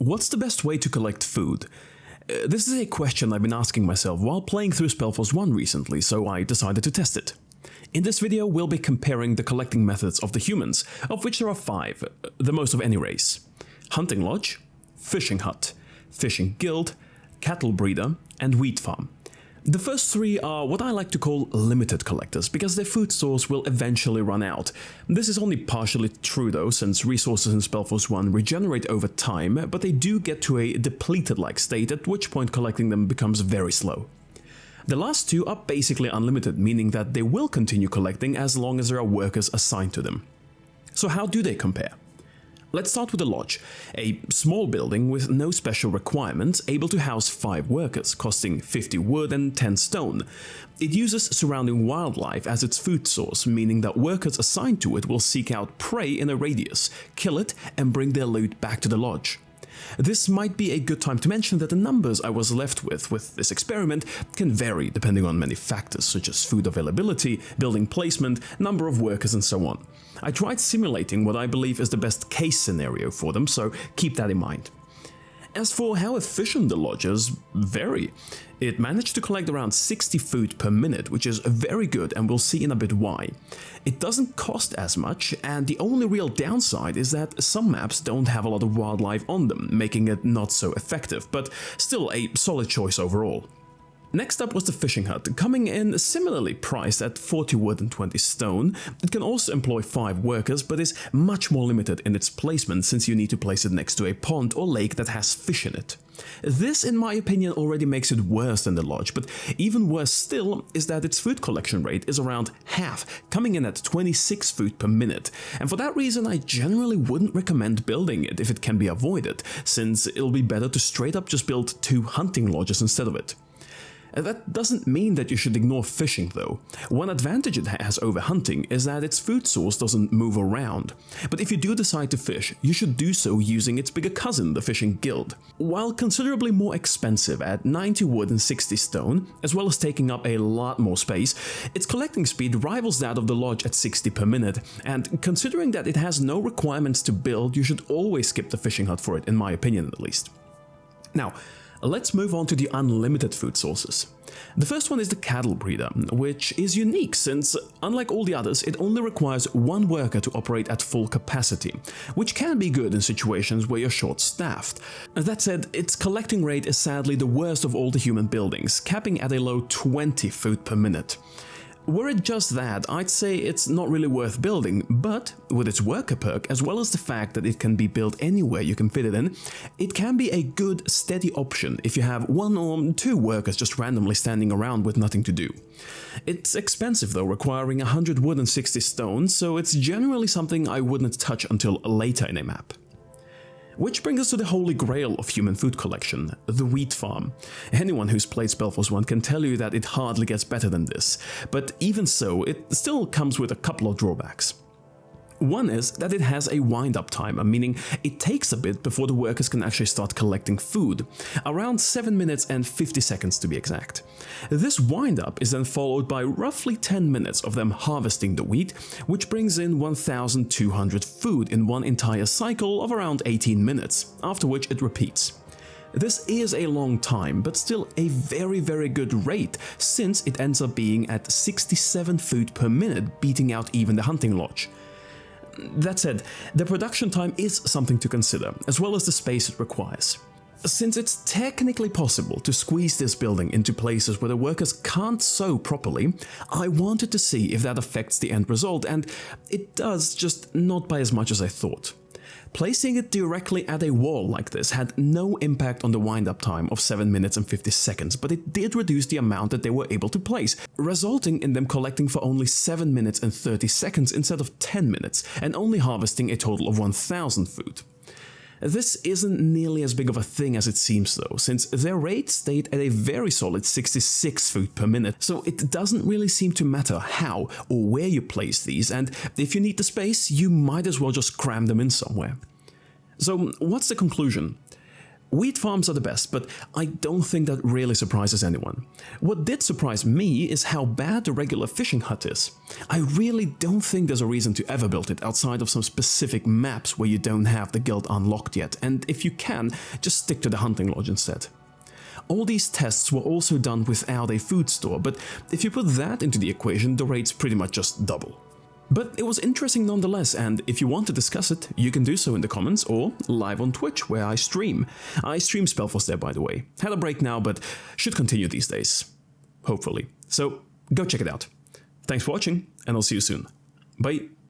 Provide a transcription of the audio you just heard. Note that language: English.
What's the best way to collect food? This is a question I've been asking myself while playing through SpellForce 1 recently, so I decided to test it. In this video, we'll be comparing the collecting methods of the humans, of which there are 5, the most of any race. Hunting Lodge, Fishing Hut, Fishing Guild, Cattle Breeder, and Wheat Farm. The first 3 are what I like to call limited collectors, because their food source will eventually run out. This is only partially true though, since resources in SpellForce 1 regenerate over time, but they do get to a depleted-like state, at which point collecting them becomes very slow. The last 2 are basically unlimited, meaning that they will continue collecting as long as there are workers assigned to them. So how do they compare? Let's start with the lodge, a small building with no special requirements, able to house 5 workers, costing 50 wood and 10 stone. It uses surrounding wildlife as its food source, meaning that workers assigned to it will seek out prey in a radius, kill it, and bring their loot back to the lodge. This might be a good time to mention that the numbers I was left with this experiment can vary depending on many factors such as food availability, building placement, number of workers and so on. I tried simulating what I believe is the best case scenario for them, so keep that in mind. As for how efficient the lodges vary, it managed to collect around 60 food per minute, which is very good, and we'll see in a bit why. It doesn't cost as much, and the only real downside is that some maps don't have a lot of wildlife on them, making it not so effective, but still a solid choice overall. Next up was the Fishing Hut, coming in similarly priced at 40 wood and 20 stone. It can also employ 5 workers, but is much more limited in its placement since you need to place it next to a pond or lake that has fish in it. This, in my opinion, already makes it worse than the lodge, but even worse still is that its food collection rate is around half, coming in at 26 food per minute, and for that reason I generally wouldn't recommend building it if it can be avoided, since it'll be better to straight up just build 2 hunting lodges instead of it. That doesn't mean that you should ignore fishing though. One advantage it has over hunting is that its food source doesn't move around. But if you do decide to fish, you should do so using its bigger cousin, the Fishing Guild. While considerably more expensive at 90 wood and 60 stone, as well as taking up a lot more space, its collecting speed rivals that of the lodge at 60 per minute, and considering that it has no requirements to build, you should always skip the Fishing Hut for it, in my opinion at least. Now, let's move on to the unlimited food sources. The first one is the Cattle Breeder, which is unique since, unlike all the others, it only requires 1 worker to operate at full capacity, which can be good in situations where you're short-staffed. That said, its collecting rate is sadly the worst of all the human buildings, capping at a low 20 food per minute. Were it just that, I'd say it's not really worth building, but with its worker perk, as well as the fact that it can be built anywhere you can fit it in, it can be a good, steady option if you have 1 or 2 workers just randomly standing around with nothing to do. It's expensive though, requiring 100 wood and 60 stone, so it's generally something I wouldn't touch until later in a map. Which brings us to the holy grail of human food collection, the Wheat Farm. Anyone who's played SpellForce 1 can tell you that it hardly gets better than this, but even so, it still comes with a couple of drawbacks. One is that it has a wind-up timer, meaning it takes a bit before the workers can actually start collecting food, around 7 minutes and 50 seconds to be exact. This wind-up is then followed by roughly 10 minutes of them harvesting the wheat, which brings in 1,200 food in one entire cycle of around 18 minutes, after which it repeats. This is a long time, but still a very good rate, since it ends up being at 67 food per minute, beating out even the hunting lodge. That said, the production time is something to consider, as well as the space it requires. Since it's technically possible to squeeze this building into places where the workers can't sew properly, I wanted to see if that affects the end result, and it does, just not by as much as I thought. Placing it directly at a wall like this had no impact on the wind-up time of 7 minutes and 50 seconds, but it did reduce the amount that they were able to place, resulting in them collecting for only 7 minutes and 30 seconds instead of 10 minutes, and only harvesting a total of 1,000 food. This isn't nearly as big of a thing as it seems though, since their rate stayed at a very solid 66 food per minute, so it doesn't really seem to matter how or where you place these, and if you need the space, you might as well just cram them in somewhere. So what's the conclusion? Wheat farms are the best, but I don't think that really surprises anyone. What did surprise me is how bad the regular fishing hut is. I really don't think there's a reason to ever build it outside of some specific maps where you don't have the guild unlocked yet, and if you can, just stick to the hunting lodge instead. All these tests were also done without a food store, but if you put that into the equation, the rates pretty much just double. But it was interesting nonetheless, and if you want to discuss it, you can do so in the comments or live on Twitch, where I stream. I stream SpellForce there, by the way. Had a break now, but should continue these days. Hopefully. So go check it out. Thanks for watching, and I'll see you soon. Bye!